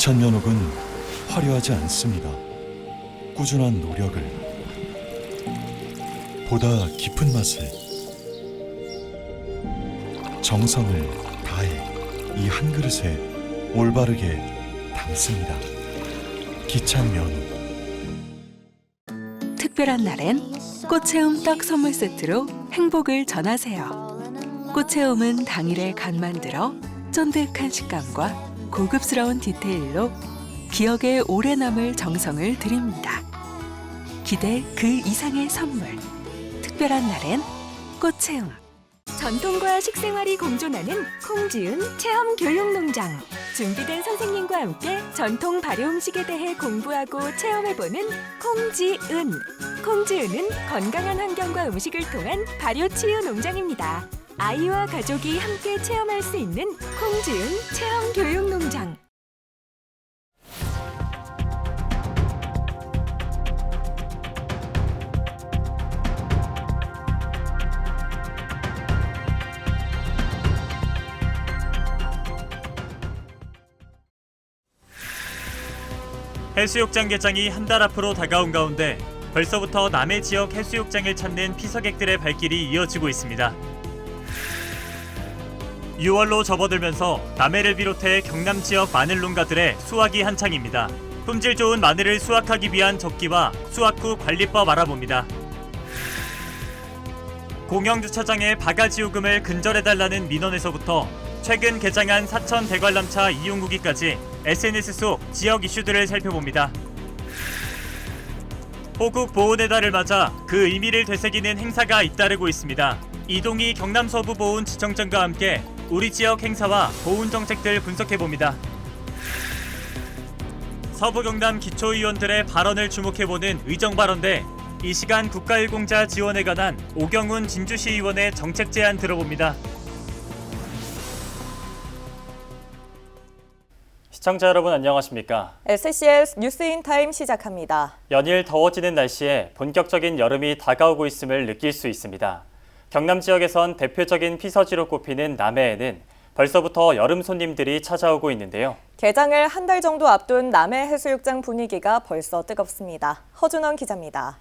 기찬 면옥은 화려하지 않습니다. 꾸준한 노력을, 보다 깊은 맛을, 정성을 다해 이 한 그릇에 올바르게 담습니다. 기찬 면옥. 특별한 날엔 꽃체움 떡 선물 세트로 행복을 전하세요. 꽃체움은 당일에 간 만들어 쫀득한 식감과 고급스러운 디테일로 기억에 오래 남을 정성을 드립니다. 기대 그 이상의 선물. 특별한 날엔 꽃체움. 전통과 식생활이 공존하는 콩지은 체험교육농장. 준비된 선생님과 함께 전통 발효 음식에 대해 공부하고 체험해보는 콩지은. 콩지은은 건강한 환경과 음식을 통한 발효 치유 농장입니다. 아이와 가족이 함께 체험할 수 있는 콩지은 체험교육농장. 해수욕장 개장이 한 달 앞으로 다가온 가운데 벌써부터 남해 지역 해수욕장을 찾는 피서객들의 발길이 이어지고 있습니다. 6월로 접어들면서 남해를 비롯해 경남 지역 마늘 농가들의 수확이 한창입니다. 품질 좋은 마늘을 수확하기 위한 적기와 수확 후 관리법 알아봅니다. 공영주차장의 바가지 요금을 근절해달라는 민원에서부터 최근 개장한 사천 대관람차 이용구기까지 SNS 속 지역 이슈들을 살펴봅니다. 호국 보훈의 달을 맞아 그 의미를 되새기는 행사가 잇따르고 있습니다. 이동희 경남 서부 보훈 지청장과 함께 우리 지역 행사와 보훈 정책들 분석해봅니다. 서부 경남 기초의원들의 발언을 주목해보는 의정 발언대 이 시간 국가유공자 지원에 관한 오경훈 진주시 의원의 정책 제안 들어봅니다. 시청자 여러분 안녕하십니까? SCS 뉴스인타임 시작합니다. 연일 더워지는 날씨에 본격적인 여름이 다가오고 있음을 느낄 수 있습니다. 경남 지역에선 대표적인 피서지로 꼽히는 남해에는 벌써부터 여름 손님들이 찾아오고 있는데요. 개장을 한 달 정도 앞둔 남해 해수욕장 분위기가 벌써 뜨겁습니다. 허준원 기자입니다.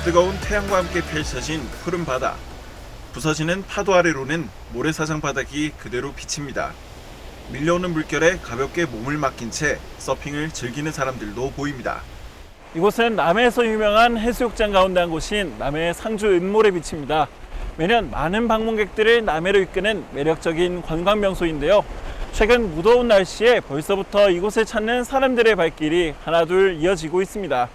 뜨거운 태양과 함께 펼쳐진 푸른 바다. 부서지는 파도 아래로는 모래사장 바닥이 그대로 비칩니다. 밀려오는 물결에 가볍게 몸을 맡긴 채 서핑을 즐기는 사람들도 보입니다. 이곳은 남해에서 유명한 해수욕장 가운데 한 곳인 남해 상주 은모래 비치입니다. 매년 많은 방문객들을 남해로 이끄는 매력적인 관광 명소인데요. 최근 무더운 날씨에 벌써부터 이곳을 찾는 사람들의 발길이 하나둘 이어지고 있습니다.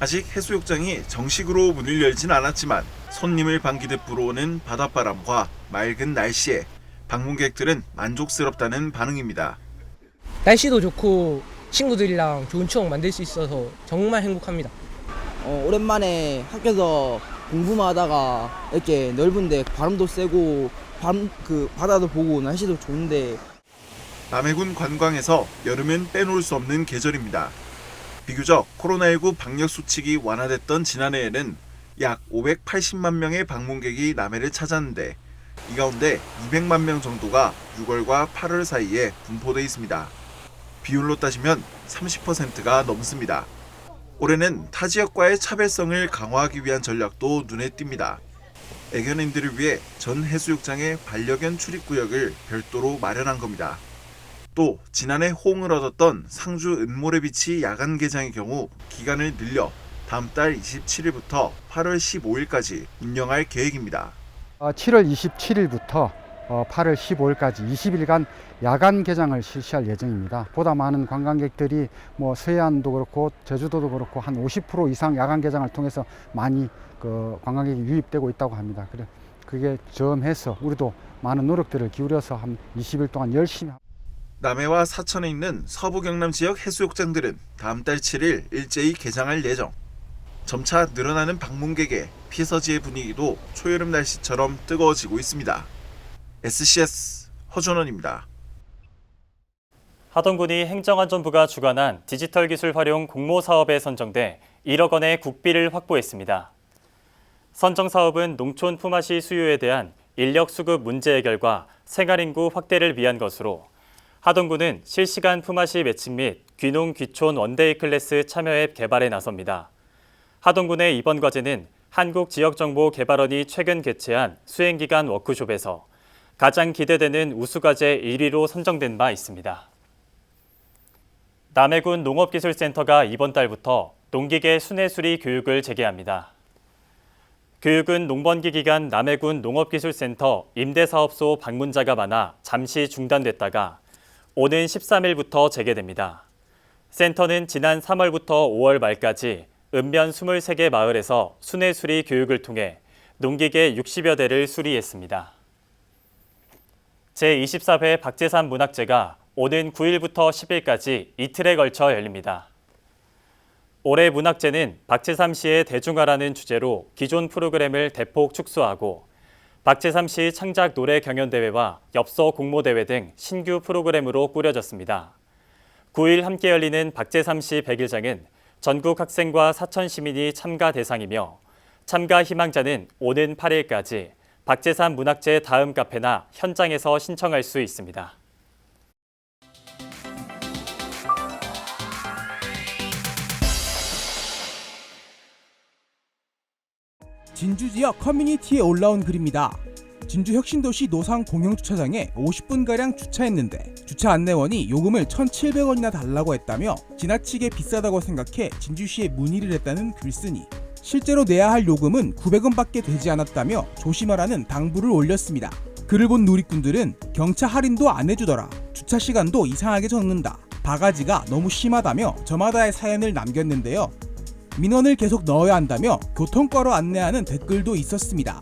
아직 해수욕장이 정식으로 문을 열진 않았지만 손님을 반기듯 불어오는 바닷바람과 맑은 날씨에 방문객들은 만족스럽다는 반응입니다. 날씨도 좋고 친구들이랑 좋은 추억 만들 수 있어서 정말 행복합니다. 오랜만에 학교에서 공부만 하다가 이렇게 넓은데 바람도 세고 바다도 보고 날씨도 좋은데 남해군 관광에서 여름은 빼놓을 수 없는 계절입니다. 비교적 코로나19 방역 수칙이 완화됐던 지난해에는 약 580만 명의 방문객이 남해를 찾았는데 이 가운데 200만 명 정도가 6월과 8월 사이에 분포돼 있습니다. 비율로 따지면 30%가 넘습니다. 올해는 타 지역과의 차별성을 강화하기 위한 전략도 눈에 띕니다. 애견인들을 위해 전 해수욕장에 반려견 출입구역을 별도로 마련한 겁니다. 또 지난해 호응을 얻었던 상주 은모래비치 야간 개장의 경우 기간을 늘려 다음 달 27일부터 8월 15일까지 운영할 계획입니다. 7월 27일부터 8월 15일까지 20일간 야간 개장을 실시할 예정입니다. 보다 많은 관광객들이 서해안도 그렇고 제주도도 그렇고 한 50% 이상 야간 개장을 통해서 많이 관광객이 유입되고 있다고 합니다. 그게 점해서 우리도 많은 노력들을 기울여서 한 20일 동안 열심히 남해와 사천에 있는 서부 경남 지역 해수욕장들은 다음 달 7일 일제히 개장할 예정. 점차 늘어나는 방문객에 피서지의 분위기도 초여름 날씨처럼 뜨거워지고 있습니다. SCS 허준원입니다. 하동군이 행정안전부가 주관한 디지털 기술 활용 공모 사업에 선정돼 1억 원의 국비를 확보했습니다. 선정 사업은 농촌 품앗이 수요에 대한 인력 수급 문제 해결과 생활인구 확대를 위한 것으로 하동군은 실시간 품앗이 매칭 및 귀농 귀촌 원데이 클래스 참여 앱 개발에 나섭니다. 하동군의 이번 과제는 한국지역정보개발원이 최근 개최한 수행기간 워크숍에서 가장 기대되는 우수과제 1위로 선정된 바 있습니다. 남해군 농업기술센터가 이번 달부터 농기계 순회수리 교육을 재개합니다. 교육은 농번기 기간 남해군 농업기술센터 임대사업소 방문자가 많아 잠시 중단됐다가 오는 13일부터 재개됩니다. 센터는 지난 3월부터 5월 말까지 읍면 23개 마을에서 순회수리 교육을 통해 농기계 60여 대를 수리했습니다. 제24회 박제산 문학제가 오는 9일부터 10일까지 이틀에 걸쳐 열립니다. 올해 문학제는 박제삼시의 대중화라는 주제로 기존 프로그램을 대폭 축소하고 박제삼시 창작 노래 경연대회와 엽서 공모대회 등 신규 프로그램으로 꾸려졌습니다. 9일 함께 열리는 박제삼시 100일장은 전국 학생과 사천 시민이 참가 대상이며 참가 희망자는 오는 8일까지 박제삼 문학제 다음 카페나 현장에서 신청할 수 있습니다. 진주 지역 커뮤니티에 올라온 글입니다. 진주 혁신도시 노상 공영주차장에 50분가량 주차했는데 주차 안내원이 요금을 1,700원이나 달라고 했다며 지나치게 비싸다고 생각해 진주시에 문의를 했다는 글쓰니 실제로 내야 할 요금은 900원밖에 되지 않았다며 조심하라는 당부를 올렸습니다. 글을 본 누리꾼들은 경차 할인도 안 해주더라, 주차 시간도 이상하게 적는다, 바가지가 너무 심하다며 저마다의 사연을 남겼는데요. 민원을 계속 넣어야 한다며 교통과로 안내하는 댓글도 있었습니다.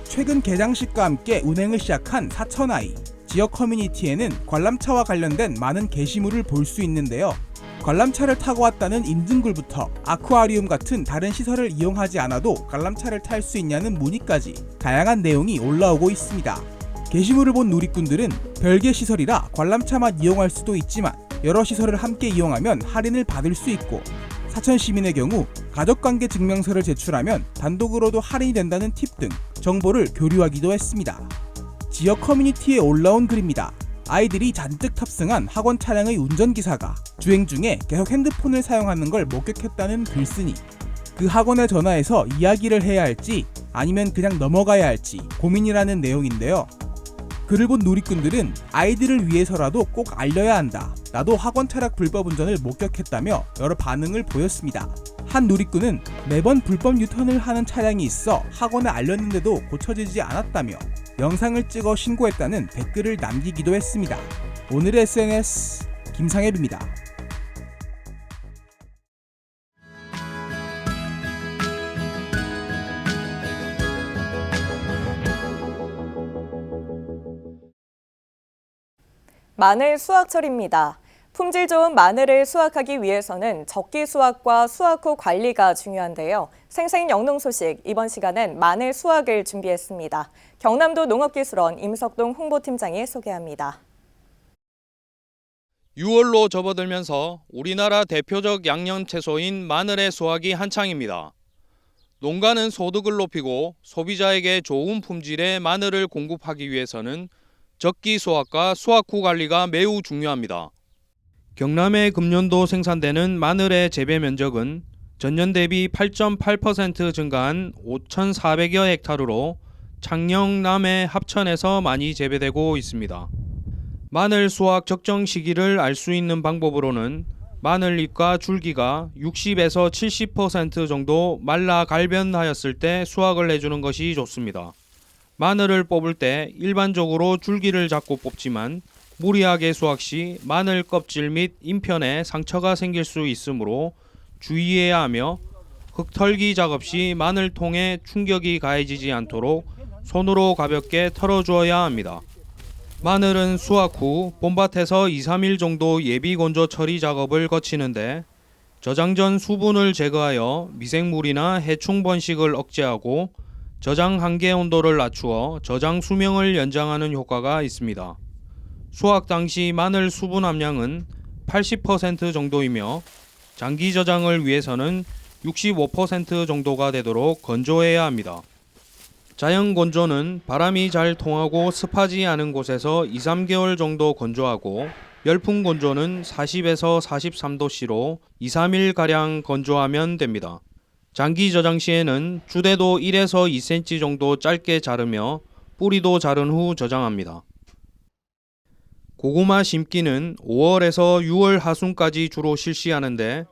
최근 개장식과 함께 운행을 시작한 사천아이, 지역 커뮤니티에는 관람차와 관련된 많은 게시물을 볼 수 있는데요. 관람차를 타고 왔다는 인증글부터 아쿠아리움 같은 다른 시설을 이용하지 않아도 관람차를 탈 수 있냐는 문의까지 다양한 내용이 올라오고 있습니다. 게시물을 본 누리꾼들은 별개 시설이라 관람차만 이용할 수도 있지만 여러 시설을 함께 이용하면 할인을 받을 수 있고 사천 시민의 경우 가족관계 증명서를 제출하면 단독으로도 할인이 된다는 팁 등 정보를 교류하기도 했습니다. 지역 커뮤니티에 올라온 글입니다. 아이들이 잔뜩 탑승한 학원 차량의 운전기사가 주행 중에 계속 핸드폰을 사용하는 걸 목격했다는 글쓰니 그 학원에 전화해서 이야기를 해야 할지 아니면 그냥 넘어가야 할지 고민이라는 내용인데요. 글을 본 누리꾼들은 아이들을 위해서라도 꼭 알려야 한다, 나도 학원 차량 불법 운전을 목격했다며 여러 반응을 보였습니다. 한 누리꾼은 매번 불법 유턴을 하는 차량이 있어 학원에 알렸는데도 고쳐지지 않았다며 영상을 찍어 신고했다는 댓글을 남기기도 했습니다. 오늘의 SNS 김상엽입니다. 마늘 수확철입니다. 품질 좋은 마늘을 수확하기 위해서는 적기 수확과 수확 후 관리가 중요한데요. 생생 영농 소식, 이번 시간엔 마늘 수확을 준비했습니다. 경남도 농업기술원 임석동 홍보팀장이 소개합니다. 6월로 접어들면서 우리나라 대표적 양념채소인 마늘의 수확이 한창입니다. 농가는 소득을 높이고 소비자에게 좋은 품질의 마늘을 공급하기 위해서는 적기 수확과 수확 후 관리가 매우 중요합니다. 경남의 금년도 생산되는 마늘의 재배 면적은 전년 대비 8.8% 증가한 5,400여 헥타르로 창녕, 남해, 합천에서 많이 재배되고 있습니다. 마늘 수확 적정 시기를 알 수 있는 방법으로는 마늘잎과 줄기가 60에서 70% 정도 말라 갈변하였을 때 수확을 해주는 것이 좋습니다. 마늘을 뽑을 때 일반적으로 줄기를 잡고 뽑지만 무리하게 수확 시 마늘 껍질 및 잎편에 상처가 생길 수 있으므로 주의해야 하며 흙털기 작업 시 마늘통에 충격이 가해지지 않도록 손으로 가볍게 털어주어야 합니다. 마늘은 수확 후 봄밭에서 2-3일 정도 예비 건조 처리 작업을 거치는데 저장 전 수분을 제거하여 미생물이나 해충 번식을 억제하고 저장 한계 온도를 낮추어 저장 수명을 연장하는 효과가 있습니다. 수확 당시 마늘 수분 함량은 80% 정도이며 장기 저장을 위해서는 65% 정도가 되도록 건조해야 합니다. 자연 건조는 바람이 잘 통하고 습하지 않은 곳에서 2, 3개월 정도 건조하고 열풍 건조는 40에서 43도씨로 2, 3일가량 건조하면 됩니다. 장기 저장 시에는 주대도 1에서 2cm 정도 짧게 자르며 뿌리도 자른 후 저장합니다. 고구마 심기는 5월에서 6월 하순까지 주로 실시하는데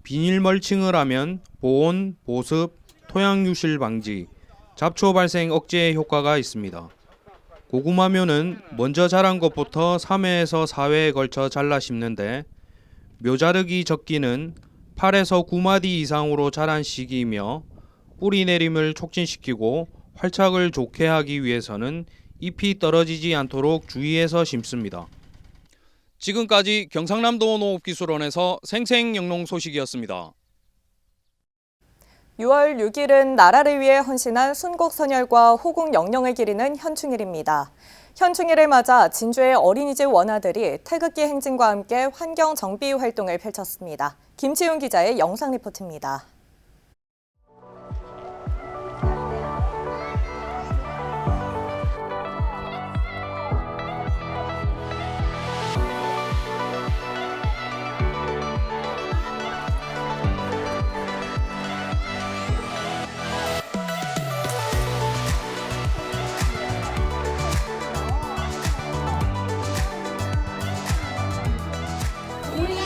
비닐 멀칭을 하면 보온, 보습, 토양 유실 방지, 잡초 발생 억제에 효과가 있습니다. 고구마묘는 먼저 자란 것부터 3회에서 4회에 걸쳐 잘라 심는데 묘자르기 적기는 8에서 9마디 이상으로 자란 시기이며 뿌리 내림을 촉진시키고 활착을 좋게 하기 위해서는 잎이 떨어지지 않도록 주의해서 심습니다. 지금까지 경상남도 농업기술원에서 생생영농 소식이었습니다. 6월 6일은 나라를 위해 헌신한 순곡선열과 호국영령을 기리는 현충일입니다. 현충일을 맞아 진주의 어린이집 원아들이 태극기 행진과 함께 환경 정비 활동을 펼쳤습니다. 김치훈 기자의 영상 리포트입니다.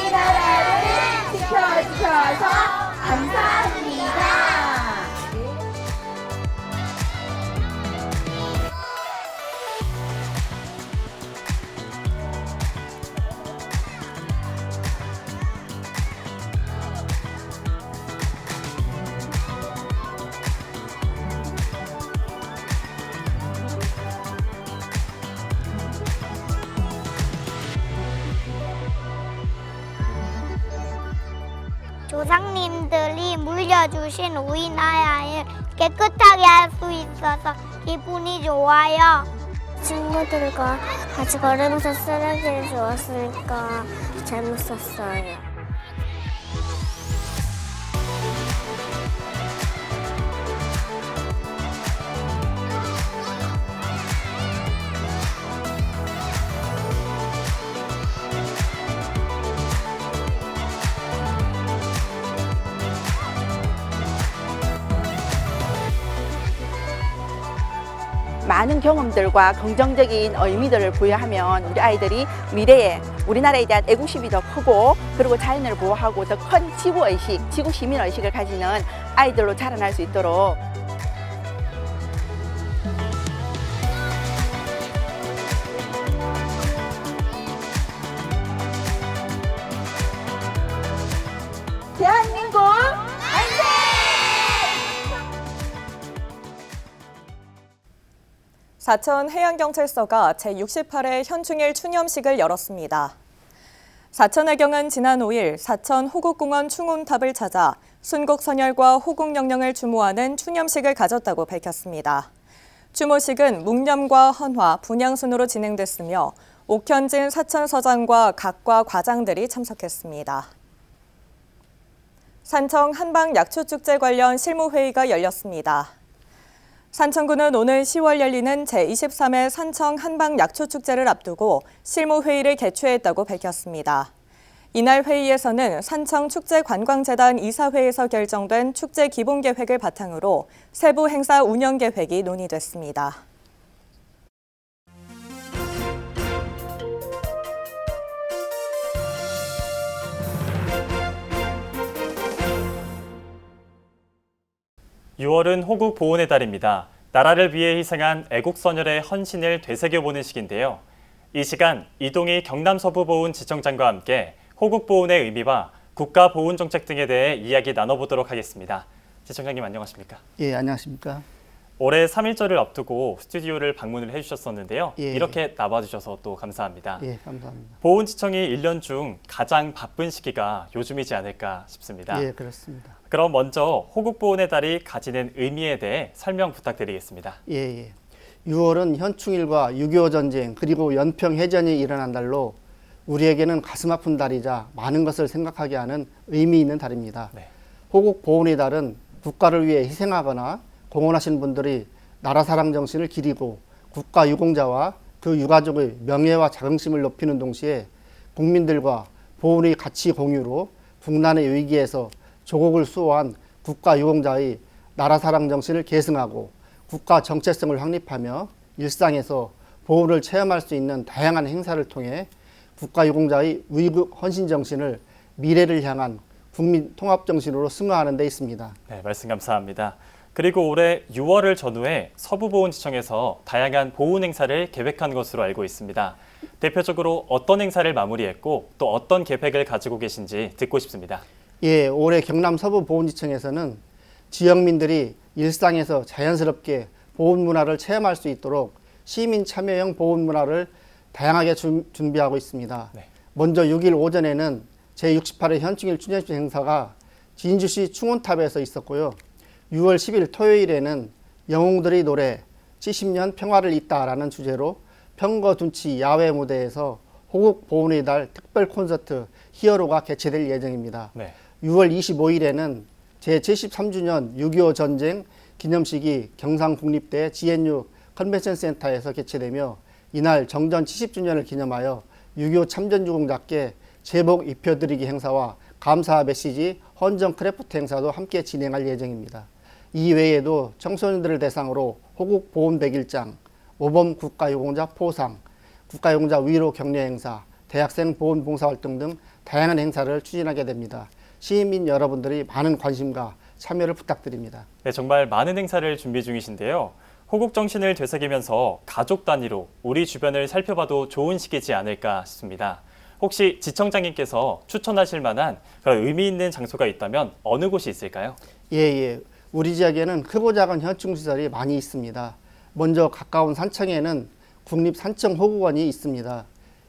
우리나라를 지켜주셔서 감사합니다. 조상님들이 물려주신 우리나라를 깨끗하게 할 수 있어서 기분이 좋아요. 친구들과 같이 걸으면서 쓰레기를 주웠으니까 재밌었어요. 많은 경험들과 긍정적인 의미들을 부여하면 우리 아이들이 미래에 우리나라에 대한 애국심이 더 크고 그리고 자연을 보호하고 더 큰 지구의식, 지구 시민의식을 가지는 아이들로 자라날 수 있도록 대한민국 사천 해양경찰서가 제68회 현충일 추념식을 열었습니다. 사천해경은 지난 5일 사천 호국공원 충운탑을 찾아 순곡선열과 호국영령을 추모하는 추념식을 가졌다고 밝혔습니다. 추모식은 묵념과 헌화, 분향순으로 진행됐으며 옥현진 사천서장과 각과 과장들이 참석했습니다. 산청 한방약초축제 관련 실무회의가 열렸습니다. 산청구는 오늘 10월 열리는 제23회 산청 한방약초축제를 앞두고 실무회의를 개최했다고 밝혔습니다. 이날 회의에서는 산청축제관광재단 이사회에서 결정된 축제 기본계획을 바탕으로 세부 행사 운영계획이 논의됐습니다. (6월은) 호국 보훈의 달입니다. 나라를 위해 희생한 애국선열의 헌신을 되새겨보는 시기인데요. 이 시간 이동희 경남서부보훈지청장과 함께 호국 보훈의 의미와 국가 보훈 정책 등에 대해 이야기 나눠보도록 하겠습니다. 지청장님 안녕하십니까? 예, 안녕하십니까? 올해 3.1절을 앞두고 스튜디오를 방문을 해주셨었는데요. 예. 이렇게 나와주셔서 또 감사합니다. 예, 감사합니다. 보훈지청이 1년 중 가장 바쁜 시기가 요즘이지 않을까 싶습니다. 예, 그렇습니다. 그럼 먼저 호국 보훈의 달이 가지는 의미에 대해 설명 부탁드리겠습니다. 예, 예. 6월은 현충일과 6.25 전쟁 그리고 연평해전이 일어난 달로 우리에게는 가슴 아픈 달이자 많은 것을 생각하게 하는 의미 있는 달입니다. 호국 보훈의 달은 국가를 위해 희생하거나 공헌하신 분들이 나라 사랑 정신을 기리고 국가 유공자와 그 유가족의 명예와 자긍심을 높이는 동시에 국민들과 보훈의 가치 공유로 국난의 위기에서 조국을 수호한 국가 유공자의 나라 사랑 정신을 계승하고 국가 정체성을 확립하며 일상에서 보훈을 체험할 수 있는 다양한 행사를 통해 국가 유공자의 위국 헌신 정신을 미래를 향한 국민 통합 정신으로 승화하는 데 있습니다. 네, 말씀 감사합니다. 그리고 올해 6월을 전후해 서부보훈지청에서 다양한 보훈 행사를 계획한 것으로 알고 있습니다. 대표적으로 어떤 행사를 마무리했고 또 어떤 계획을 가지고 계신지 듣고 싶습니다. 예, 올해 경남 서부보훈지청에서는 지역민들이 일상에서 자연스럽게 보훈 문화를 체험할 수 있도록 시민 참여형 보훈 문화를 다양하게 준비하고 있습니다. 먼저 6일 오전에는 제68회 현충일 추념식 행사가 진주시 충원탑에서 있었고요. 6월 10일 토요일에는 영웅들의 노래 70년 평화를 잇다라는 주제로 평거둔치 야외 무대에서 호국 보훈의 달 특별 콘서트 히어로가 개최될 예정입니다. 6월 25일에는 제73주년 6.25 전쟁 기념식이 경상국립대 GNU 컨벤션 센터에서 개최되며 이날 정전 70주년을 기념하여 6.25 참전유공자께 제복 입혀드리기 행사와 감사 메시지 헌정 크래프트 행사도 함께 진행할 예정입니다. 이 외에도 청소년들을 대상으로 호국 보훈 100일장, 모범 국가유공자 포상, 국가유공자 위로 격려 행사, 대학생 보훈 봉사활동 등 다양한 행사를 추진하게 됩니다. 시민 여러분들이 많은 관심과 참여를 부탁드립니다. 네, 정말 많은 행사를 준비 중이신데요. 호국 정신을 되새기면서 가족 단위로 우리 주변을 살펴봐도 좋은 시기지 않을까 싶습니다. 혹시 지청장님께서 추천하실 만한 그런 의미 있는 장소가 있다면 어느 곳이 있을까요? 예. 우리 지역에는 크고 작은 현충시설이 많이 있습니다. 먼저 가까운 산청에는 국립산청호국원이 있습니다.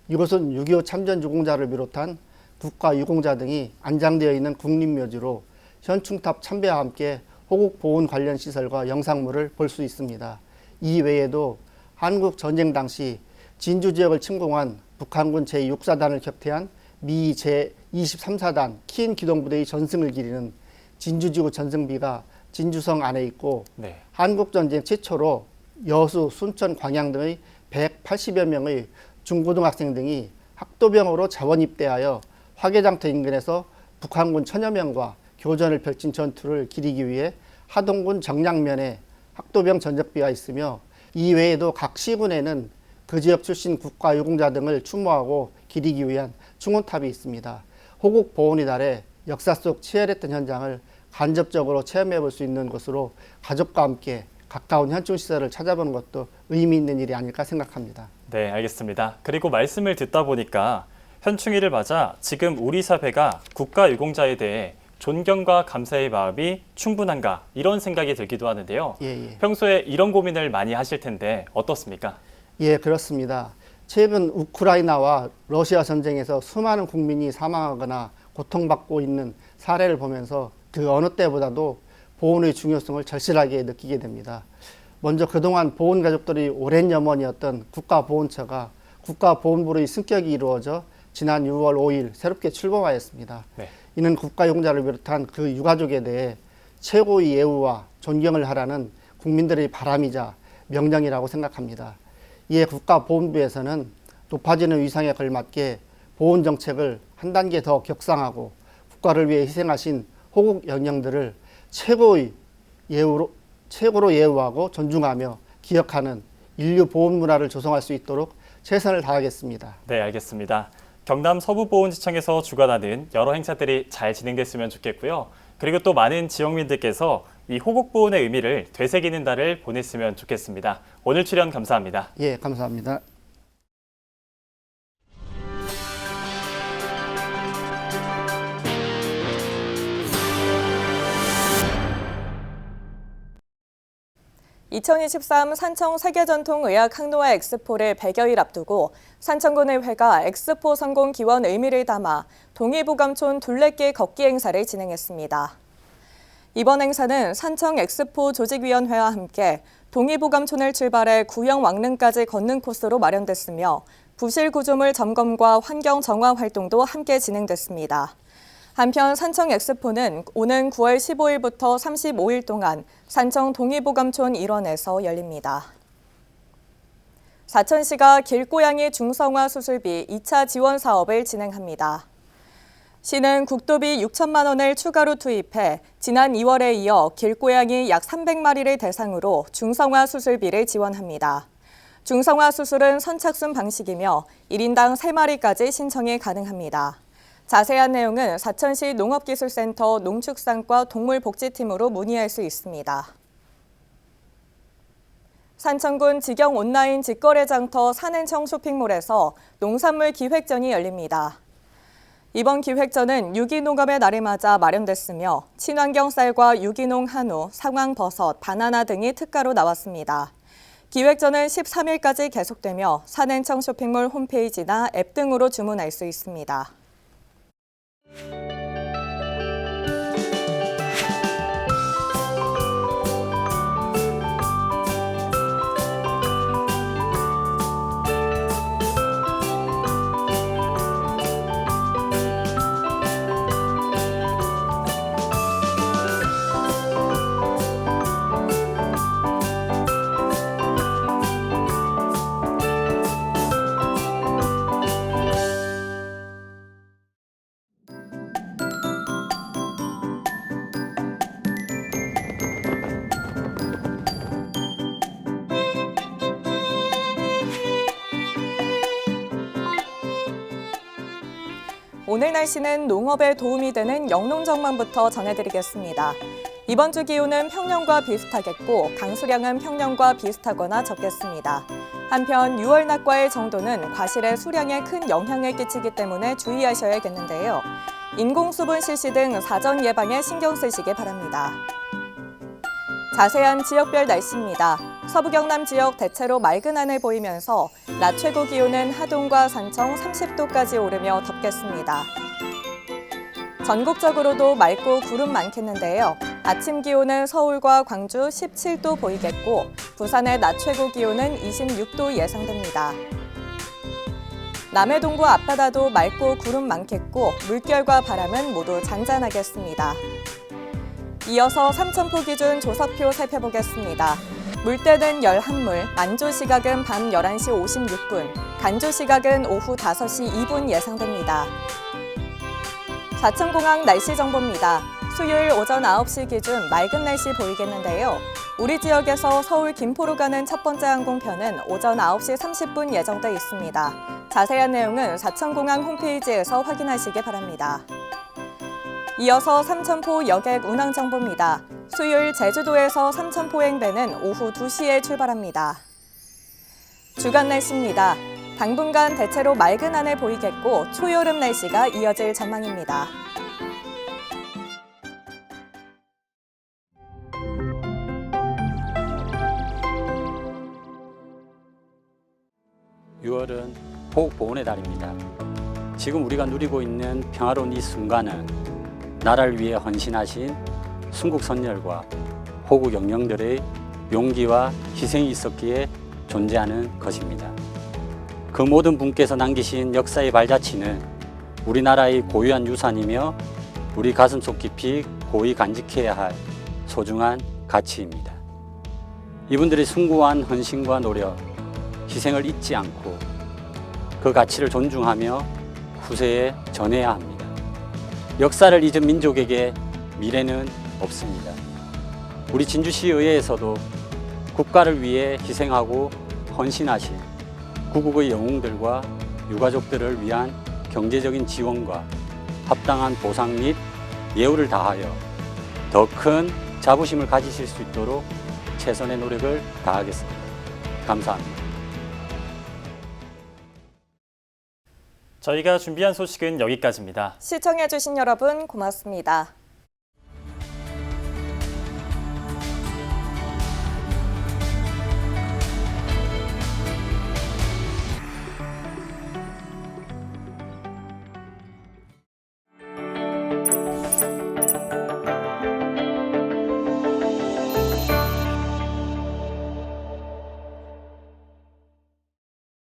이곳은 6.25 참전유공자를 비롯한 국가유공자 등이 안장되어 있는 국립묘지로 현충탑 참배와 함께 호국 보훈 관련 시설과 영상물을 볼 수 있습니다. 이 외에도 한국 전쟁 당시 진주 지역을 침공한 북한군 제6사단을 격퇴한 미 제23사단 키인 기동부대의 전승을 기리는 진주지구 전승비가 진주성 안에 있고 한국전쟁 최초로 여수, 순천, 광양 등의 180여 명의 중고등학생 등이 학도병으로 자원 입대하여 화개장터 인근에서 북한군 1000여 명과 교전을 펼친 전투를 기리기 위해 하동군 정량면에 학도병 전적비가 있으며 이 외에도 각 시군에는 그 지역 출신 국가유공자 등을 추모하고 기리기 위한 충원탑이 있습니다. 호국 보훈의 달에 역사 속 치열했던 현장을 간접적으로 체험해 볼 수 있는 곳으로 가족과 함께 가까운 현충시설을 찾아보는 것도 의미 있는 일이 아닐까 생각합니다. 네, 알겠습니다. 그리고 말씀을 듣다 보니까 현충일을 맞아 지금 우리 사회가 국가유공자에 대해 존경과 감사의 마음이 충분한가 이런 생각이 들기도 하는데요. 평소에 이런 고민을 많이 하실 텐데 어떻습니까? 예, 그렇습니다. 최근 우크라이나와 러시아 전쟁에서 수많은 국민이 사망하거나 고통받고 있는 사례를 보면서 그 어느 때보다도 보훈의 중요성을 절실하게 느끼게 됩니다. 먼저 그동안 보훈 가족들이 오랜 염원이었던 국가보훈처가 국가보훈부의 승격이 이루어져 지난 6월 5일 새롭게 출범하였습니다. 이는 국가유공자를 비롯한 그 유가족에 대해 최고의 예우와 존경을 하라는 국민들의 바람이자 명령이라고 생각합니다. 이에 국가보훈부에서는 높아지는 위상에 걸맞게 보훈 정책을 한 단계 더 격상하고 국가를 위해 희생하신 호국 영령들을 최고로 예우하고 존중하며 기억하는 인류 보훈 문화를 조성할 수 있도록 최선을 다하겠습니다. 네, 알겠습니다. 경남 서부보훈지청에서 주관하는 여러 행사들이 잘 진행됐으면 좋겠고요. 그리고 또 많은 지역민들께서 이 호국보훈의 의미를 되새기는 달을 보냈으면 좋겠습니다. 오늘 출연 감사합니다. 예, 감사합니다. (2023) 산청 세계전통의학 항노화 엑스포를 100여일 앞두고 산청군의회가 엑스포 성공 기원 의미를 담아 동의보감촌 둘레길 걷기 행사를 진행했습니다. 이번 행사는 산청 엑스포 조직위원회와 함께 동의보감촌을 출발해 구형 왕릉까지 걷는 코스로 마련됐으며 부실 구조물 점검과 환경 정화 활동도 함께 진행됐습니다. 한편 산청 엑스포는 오는 9월 15일부터 35일 동안 산청 동의보감촌 일원에서 열립니다. 사천시가 길고양이 중성화 수술비 2차 지원 사업을 진행합니다. 시는 국도비 6천만 원을 추가로 투입해 지난 2월에 이어 길고양이 약 300마리를 대상으로 중성화 수술비를 지원합니다. 중성화 수술은 선착순 방식이며 1인당 3마리까지 신청이 가능합니다. 자세한 내용은 사천시 농업기술센터 농축산과 동물복지팀으로 문의할 수 있습니다. 산청군 직영 온라인 직거래 장터 산엔청 쇼핑몰에서 농산물 기획전이 열립니다. 이번 기획전은 유기농업의 날을 맞아 마련됐으며 친환경 쌀과 유기농 한우, 상황버섯, 바나나 등이 특가로 나왔습니다. 기획전은 13일까지 계속되며 산엔청 쇼핑몰 홈페이지나 앱 등으로 주문할 수 있습니다. 오늘 날씨는 농업에 도움이 되는 영농정만부터 전해드리겠습니다. 이번 주 기온은 평년과 비슷하겠고 강수량은 평년과 비슷하거나 적겠습니다. 한편 6월 낮과의 정도는 과실의 수량에 큰 영향을 끼치기 때문에 주의하셔야겠는데요. 인공수분 실시 등 사전 예방에 신경 쓰시기 바랍니다. 자세한 지역별 날씨입니다. 서부 경남 지역 대체로 맑은 하늘 보이면서 낮 최고 기온은 하동과 산청 30도까지 오르며 덥겠습니다. 전국적으로도 맑고 구름 많겠는데요. 아침 기온은 서울과 광주 17도 보이겠고 부산의 낮 최고 기온은 26도 예상됩니다. 남해 동부 앞바다도 맑고 구름 많겠고 물결과 바람은 모두 잔잔하겠습니다. 이어서 삼천포 기준 조석표 살펴보겠습니다. 물때는 11물, 만조 시각은 밤 11시 56분, 간조 시각은 오후 5시 2분 예상됩니다. 사천공항 날씨 정보입니다. 수요일 오전 9시 기준 맑은 날씨 보이겠는데요. 우리 지역에서 서울 김포로 가는 첫 번째 항공편은 오전 9시 30분 예정돼 있습니다. 자세한 내용은 사천공항 홈페이지에서 확인하시기 바랍니다. 이어서 삼천포 여객 운항 정보입니다. 수요일 제주도에서 삼천포행 배는 오후 2시에 출발합니다. 주간 날씨입니다. 당분간 대체로 맑은 하늘 보이겠고 초여름 날씨가 이어질 전망입니다. (6월은) 호국보훈의 달입니다. 지금 우리가 누리고 있는 평화로운 이 순간은 나라를 위해 헌신하신 순국선열과 호국 영령들의 용기와 희생이 있었기에 존재하는 것입니다. 그 모든 분께서 남기신 역사의 발자취는 우리나라의 고유한 유산이며 우리 가슴속 깊이 고이 간직해야 할 소중한 가치입니다. 이분들의 숭고한 헌신과 노력, 희생을 잊지 않고 그 가치를 존중하며 후세에 전해야 합니다. 역사를 잊은 민족에게 미래는 없습니다. 우리 진주시의회에서도 국가를 위해 희생하고 헌신하신 구국의 영웅들과 유가족들을 위한 경제적인 지원과 합당한 보상 및 예우를 다하여 더 큰 자부심을 가지실 수 있도록 최선의 노력을 다하겠습니다. 감사합니다. 저희가 준비한 소식은 여기까지입니다. 시청해주신 여러분 고맙습니다.